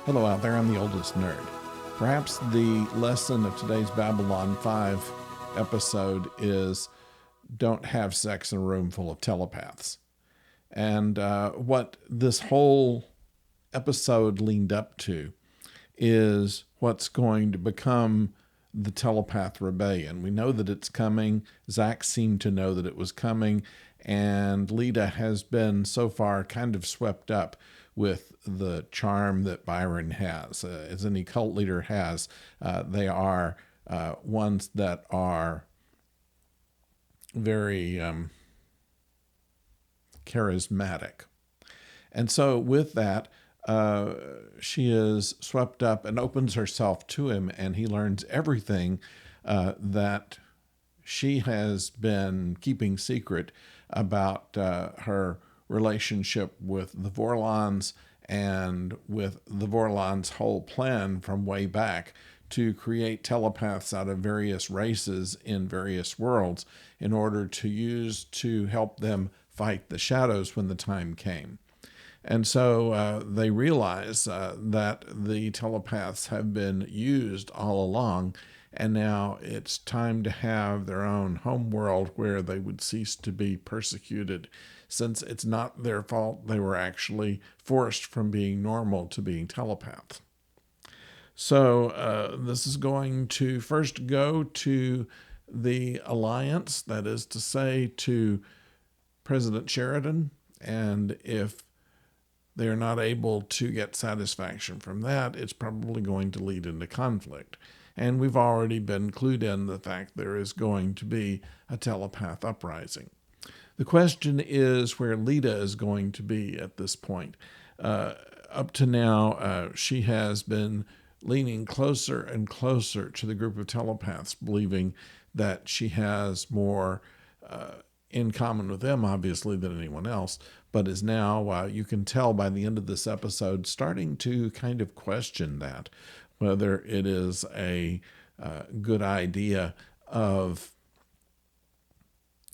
Hello out there, I'm the oldest nerd. Perhaps the lesson of today's Babylon 5 episode is don't have sex in a room full of telepaths. And what this whole episode leaned up to is what's going to become the telepath rebellion. We know that it's coming. Zach seemed to know that it was coming, and Lita has been so far kind of swept up with the charm that Byron has. As any cult leader has, they are ones that are very charismatic. And so with that, she is swept up and opens herself to him, and he learns everything that she has been keeping secret about her relationship with the Vorlons and with the Vorlons' whole plan from way back to create telepaths out of various races in various worlds in order to use to help them fight the shadows when the time came. And so they realize that the telepaths have been used all along, and now it's time to have their own home world where they would cease to be persecuted, since it's not their fault. They were actually forced from being normal to being telepaths. So this is going to first go to the Alliance, that is to say, to President Sheridan, and if they're not able to get satisfaction from that, it's probably going to lead into conflict. And we've already been clued in the fact there is going to be a telepath uprising. The question is where Lita is going to be at this point. Up to now, she has been leaning closer and closer to the group of telepaths, believing that she has more in common with them, obviously, than anyone else, but is now, you can tell by the end of this episode, starting to kind of question that, whether it is a good idea of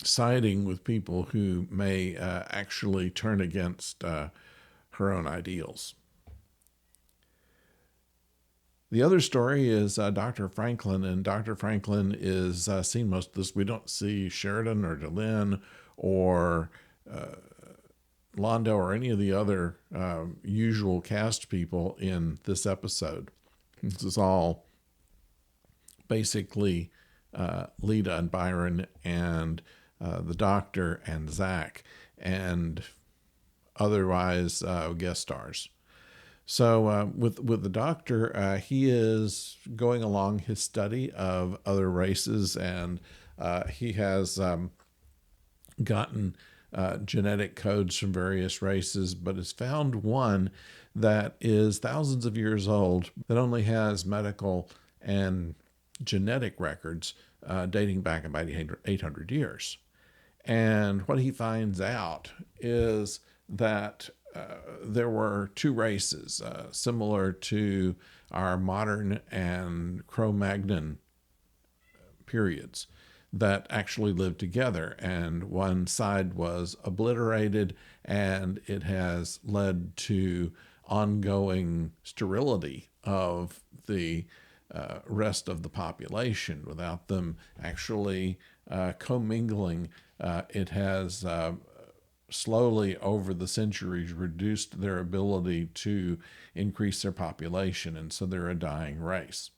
siding with people who may actually turn against her own ideals. The other story is Dr. Franklin, and Dr. Franklin is seen most of this. We don't see Sheridan or Delenn or Londo or any of the other usual cast people in this episode. This is all basically Lita and Byron and the Doctor and Zach and otherwise guest stars. So with the Doctor, he is going along his study of other races, and he has gotten genetic codes from various races, but has found one that is thousands of years old that only has medical and genetic records dating back about 800 years. And what he finds out is that there were two races similar to our modern and Cro-Magnon periods that actually lived together, and one side was obliterated, and it has led to ongoing sterility of the rest of the population without them actually commingling. It has slowly over the centuries reduced their ability to increase their population, and so they're a dying race.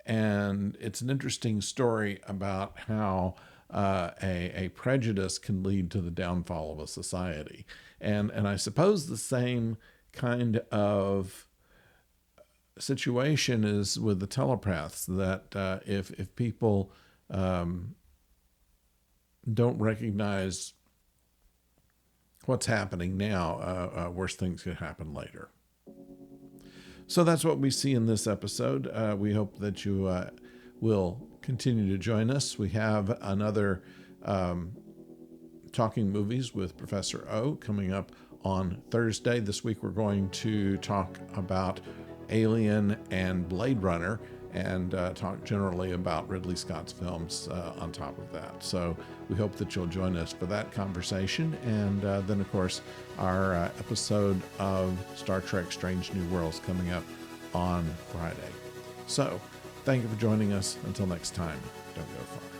And it's an interesting story about how a prejudice can lead to the downfall of a society. And I suppose the same kind of situation is with the telepaths, that if people don't recognize what's happening now, worse things could happen later. So that's what we see in this episode. We hope that you will continue to join us. We have another Talking Movies with Professor O coming up on Thursday. This week we're going to talk about Alien and Blade Runner, and talk generally about Ridley Scott's films on top of that. So we hope that you'll join us for that conversation. And then, of course, our episode of Star Trek Strange New Worlds coming up on Friday. So thank you for joining us. Until next time, don't go far.